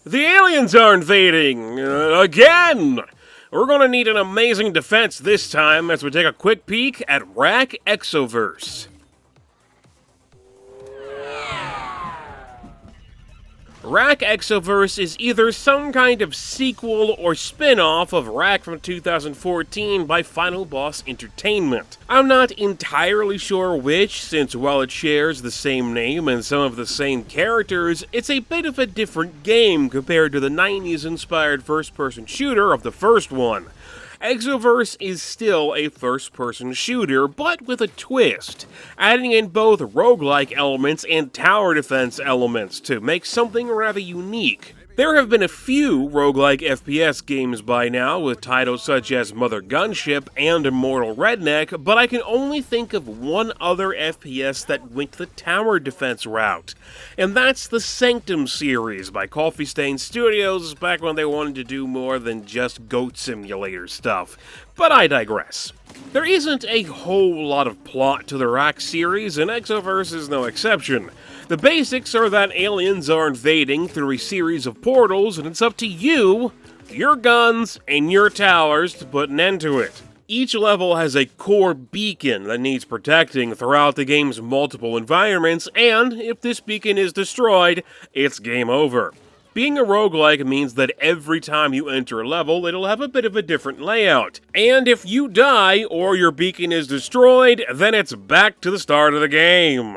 The aliens are invading! Again! We're gonna need an amazing defense this time as we take a quick peek at Wrack Exoverse. Wrack Exoverse is either some kind of sequel or spin-off of Wrack from 2014 by Final Boss Entertainment. I'm not entirely sure which, since while it shares the same name and some of the same characters, it's a bit of a different game compared to the 90s-inspired first-person shooter of the first one. Exoverse is still a first-person shooter, but with a twist, adding in both roguelike elements and tower defense elements to make something rather unique. There have been a few roguelike FPS games by now, with titles such as Mother Gunship and Immortal Redneck, but I can only think of one other FPS that went the tower defense route, and that's the Sanctum series by Coffee Stain Studios back when they wanted to do more than just Goat Simulator stuff, but I digress. There isn't a whole lot of plot to the Wrack series, and Exoverse is no exception. The basics are that aliens are invading through a series of portals, and it's up to you, your guns, and your towers to put an end to it. Each level has a core beacon that needs protecting throughout the game's multiple environments, and if this beacon is destroyed, it's game over. Being a roguelike means that every time you enter a level, it'll have a bit of a different layout. And if you die or your beacon is destroyed, then it's back to the start of the game.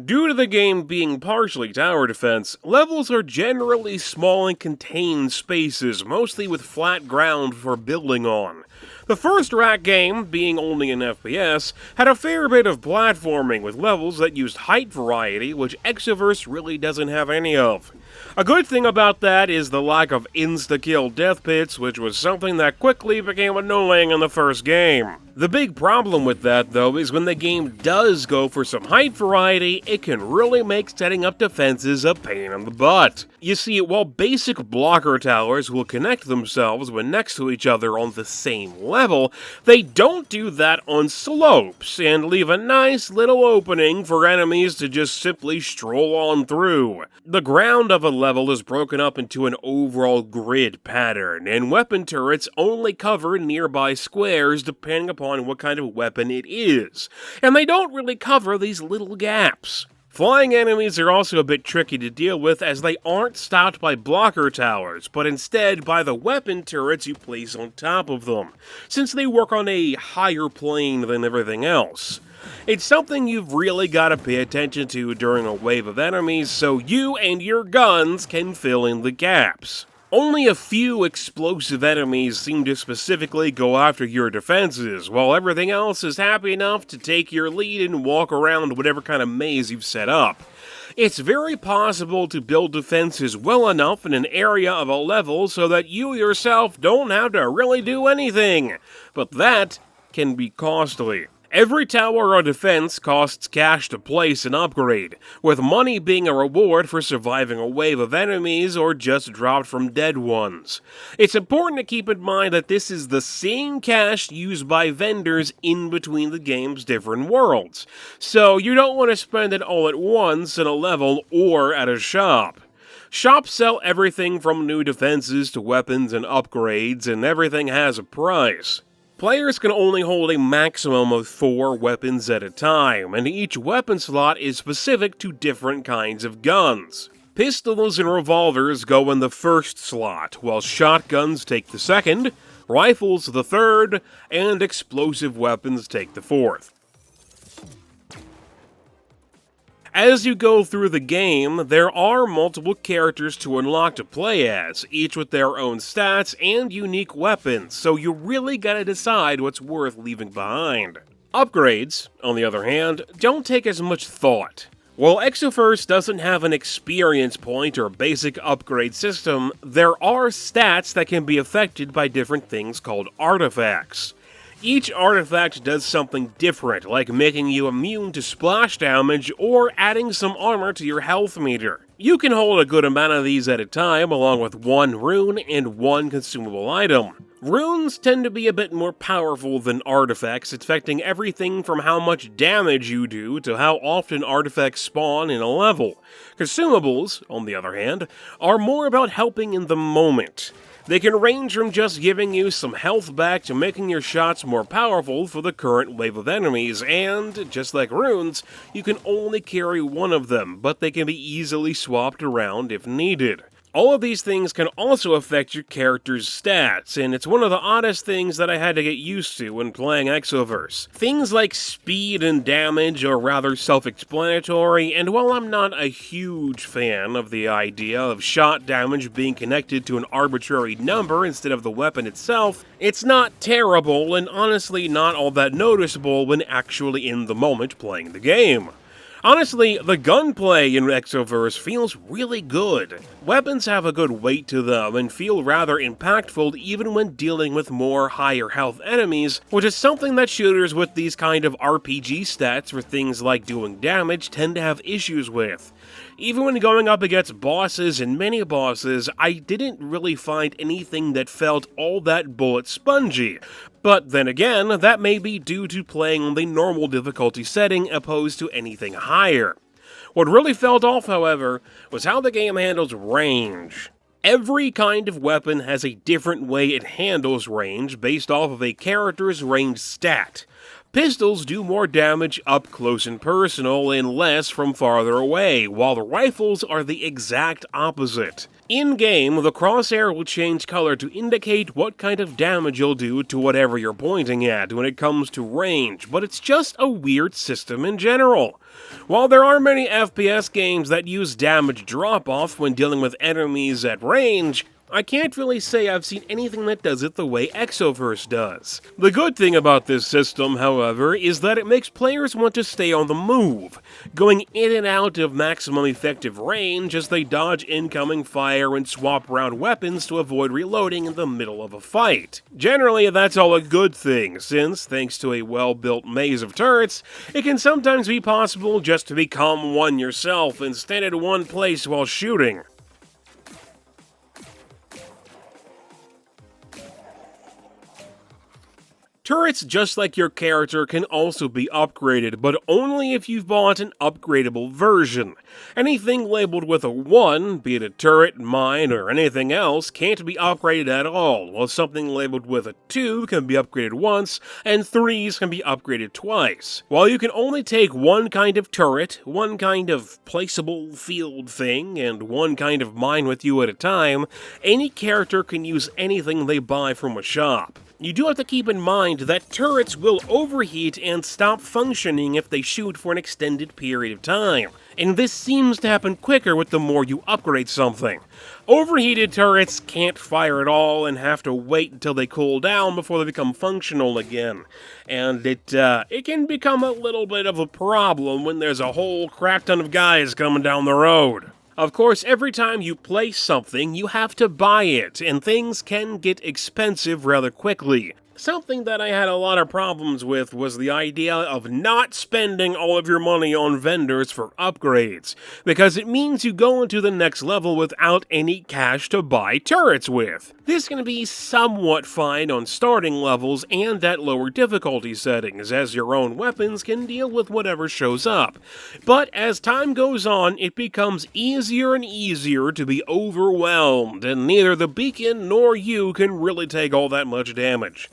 Due to the game being partially tower defense, levels are generally small and contained spaces, mostly with flat ground for building on. The first Wrack game, being only an FPS, had a fair bit of platforming with levels that used height variety, which Exoverse really doesn't have any of. A good thing about that is the lack of insta-kill death pits, which was something that quickly became annoying in the first game. The big problem with that, though, is when the game does go for some height variety, it can really make setting up defenses a pain in the butt. You see, while basic blocker towers will connect themselves when next to each other on the same level, they don't do that on slopes, and leave a nice little opening for enemies to just simply stroll on through. The ground of a level is broken up into an overall grid pattern, and weapon turrets only cover nearby squares depending upon what kind of weapon it is, and they don't really cover these little gaps. Flying enemies are also a bit tricky to deal with as they aren't stopped by blocker towers, but instead by the weapon turrets you place on top of them, since they work on a higher plane than everything else. It's something you've really got to pay attention to during a wave of enemies so you and your guns can fill in the gaps. Only a few explosive enemies seem to specifically go after your defenses, while everything else is happy enough to take your lead and walk around whatever kind of maze you've set up. It's very possible to build defenses well enough in an area of a level so that you yourself don't have to really do anything, but that can be costly. Every tower or defense costs cash to place and upgrade, with money being a reward for surviving a wave of enemies or just dropped from dead ones. It's important to keep in mind that this is the same cash used by vendors in between the game's different worlds, so you don't want to spend it all at once in a level or at a shop. Shops sell everything from new defenses to weapons and upgrades, and everything has a price. Players can only hold a maximum of 4 weapons at a time, and each weapon slot is specific to different kinds of guns. Pistols and revolvers go in the first slot, while shotguns take the second, rifles the third, and explosive weapons take the fourth. As you go through the game, there are multiple characters to unlock to play as, each with their own stats and unique weapons, so you really gotta decide what's worth leaving behind. Upgrades, on the other hand, don't take as much thought. While Exoverse doesn't have an experience point or basic upgrade system, there are stats that can be affected by different things called artifacts. Each artifact does something different, like making you immune to splash damage or adding some armor to your health meter. You can hold a good amount of these at a time, along with one rune and one consumable item. Runes tend to be a bit more powerful than artifacts, affecting everything from how much damage you do to how often artifacts spawn in a level. Consumables, on the other hand, are more about helping in the moment. They can range from just giving you some health back to making your shots more powerful for the current wave of enemies, and, just like runes, you can only carry one of them, but they can be easily swapped around if needed. All of these things can also affect your character's stats, and it's one of the oddest things that I had to get used to when playing Exoverse. Things like speed and damage are rather self-explanatory, and while I'm not a huge fan of the idea of shot damage being connected to an arbitrary number instead of the weapon itself, it's not terrible and honestly not all that noticeable when actually in the moment playing the game. Honestly, the gunplay in Exoverse feels really good. Weapons have a good weight to them and feel rather impactful even when dealing with more higher health enemies, which is something that shooters with these kind of RPG stats for things like doing damage tend to have issues with. Even when going up against bosses and mini-bosses, I didn't really find anything that felt all that bullet spongy. But then again, that may be due to playing on the normal difficulty setting opposed to anything higher. What really felt off, however, was how the game handles range. Every kind of weapon has a different way it handles range based off of a character's range stat. Pistols do more damage up close and personal and less from farther away, while the rifles are the exact opposite. In-game, the crosshair will change color to indicate what kind of damage you'll do to whatever you're pointing at when it comes to range, but it's just a weird system in general. While there are many FPS games that use damage drop-off when dealing with enemies at range, I can't really say I've seen anything that does it the way Exoverse does. The good thing about this system, however, is that it makes players want to stay on the move, going in and out of maximum effective range as they dodge incoming fire and swap around weapons to avoid reloading in the middle of a fight. Generally, that's all a good thing, since, thanks to a well-built maze of turrets, it can sometimes be possible just to become one yourself and stand in one place while shooting. Turrets, just like your character, can also be upgraded, but only if you've bought an upgradable version. Anything labeled with a 1, be it a turret, mine, or anything else, can't be upgraded at all, while something labeled with a 2 can be upgraded once, and 3s can be upgraded twice. While you can only take one kind of turret, one kind of placeable field thing, and one kind of mine with you at a time, any character can use anything they buy from a shop. You do have to keep in mind that turrets will overheat and stop functioning if they shoot for an extended period of time, and this seems to happen quicker with the more you upgrade something. Overheated turrets can't fire at all and have to wait until they cool down before they become functional again, and it can become a little bit of a problem when there's a whole crap ton of guys coming down the road. Of course, every time you place something, you have to buy it, and things can get expensive rather quickly. Something that I had a lot of problems with was the idea of not spending all of your money on vendors for upgrades, because it means you go into the next level without any cash to buy turrets with. This can be somewhat fine on starting levels and at lower difficulty settings, as your own weapons can deal with whatever shows up. But as time goes on, it becomes easier and easier to be overwhelmed, and neither the beacon nor you can really take all that much damage.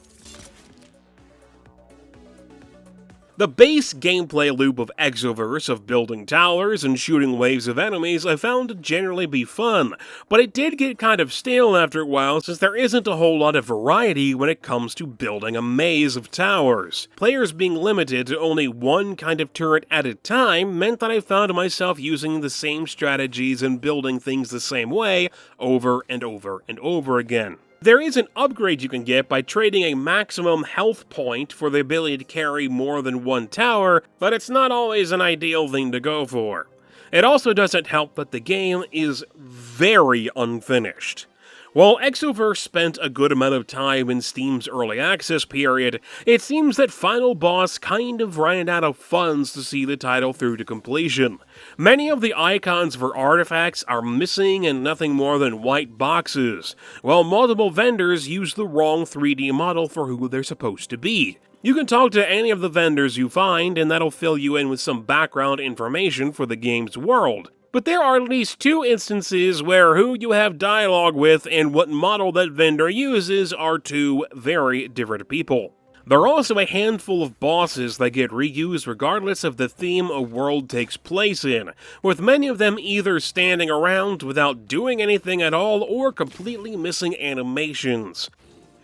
The base gameplay loop of Exoverse of building towers and shooting waves of enemies I found to generally be fun, but it did get kind of stale after a while since there isn't a whole lot of variety when it comes to building a maze of towers. Players being limited to only one kind of turret at a time meant that I found myself using the same strategies and building things the same way over and over and over again. There is an upgrade you can get by trading a maximum health point for the ability to carry more than one tower, but it's not always an ideal thing to go for. It also doesn't help that the game is very unfinished. While Exoverse spent a good amount of time in Steam's early access period, it seems that Final Boss kind of ran out of funds to see the title through to completion. Many of the icons for artifacts are missing and nothing more than white boxes, while multiple vendors use the wrong 3D model for who they're supposed to be. You can talk to any of the vendors you find, and that'll fill you in with some background information for the game's world. But there are at least 2 instances where who you have dialogue with and what model that vendor uses are 2 very different people. There are also a handful of bosses that get reused regardless of the theme a world takes place in, with many of them either standing around without doing anything at all or completely missing animations.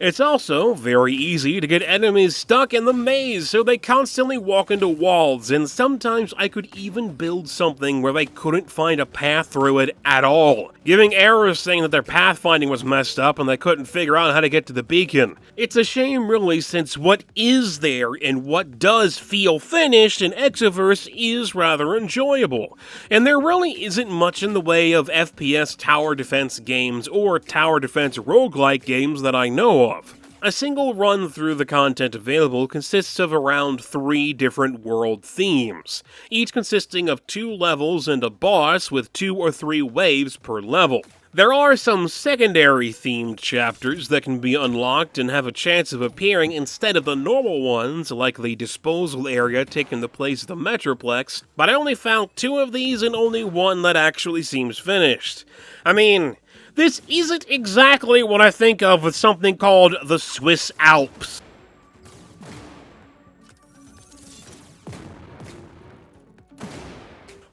It's also very easy to get enemies stuck in the maze, so they constantly walk into walls, and sometimes I could even build something where they couldn't find a path through it at all, giving errors saying that their pathfinding was messed up and they couldn't figure out how to get to the beacon. It's a shame really, since what is there and what does feel finished in Exoverse is rather enjoyable, and there really isn't much in the way of FPS tower defense games or tower defense roguelike games that I know of. A single run through the content available consists of around 3 different world themes, each consisting of 2 levels and a boss with 2 or 3 waves per level. There are some secondary themed chapters that can be unlocked and have a chance of appearing instead of the normal ones, like the disposal area taking the place of the Metroplex, but I only found 2 of these and only one that actually seems finished. I mean, this isn't exactly what I think of with something called the Swiss Alps.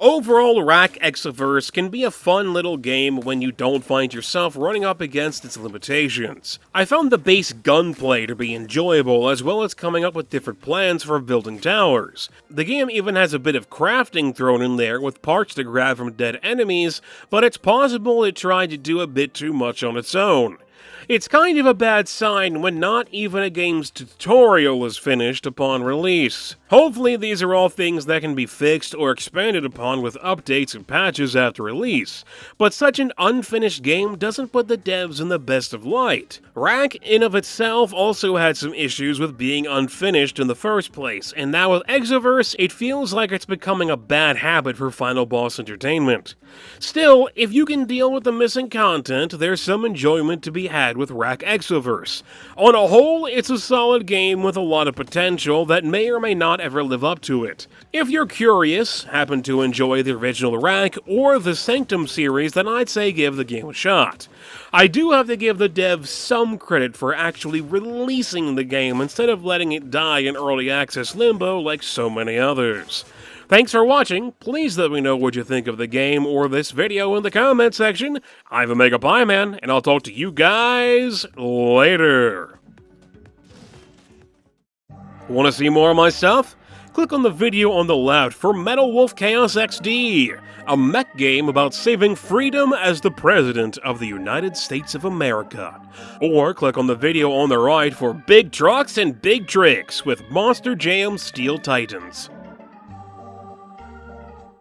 Overall, Wrack Exoverse can be a fun little game when you don't find yourself running up against its limitations. I found the base gunplay to be enjoyable, as well as coming up with different plans for building towers. The game even has a bit of crafting thrown in there with parts to grab from dead enemies, but it's possible it tried to do a bit too much on its own. It's kind of a bad sign when not even a game's tutorial is finished upon release. Hopefully these are all things that can be fixed or expanded upon with updates and patches after release, but such an unfinished game doesn't put the devs in the best of light. Wrack in of itself also had some issues with being unfinished in the first place, and now with Exoverse, it feels like it's becoming a bad habit for Final Boss Entertainment. Still, if you can deal with the missing content, there's some enjoyment to be had with Wrack Exoverse. On a whole, it's a solid game with a lot of potential that may or may not ever live up to it. If you're curious, happen to enjoy the original Wrack or the Sanctum series, then I'd say give the game a shot. I do have to give the devs some credit for actually releasing the game instead of letting it die in early access limbo like so many others. Thanks for watching. Please let me know what you think of the game or this video in the comment section. I'm MegapieMan, and I'll talk to you guys later. Want to see more of my stuff? Click on the video on the left for Metal Wolf Chaos XD, a mech game about saving freedom as the President of the United States of America. Or click on the video on the right for Big Trucks and Big Tricks with Monster Jam Steel Titans.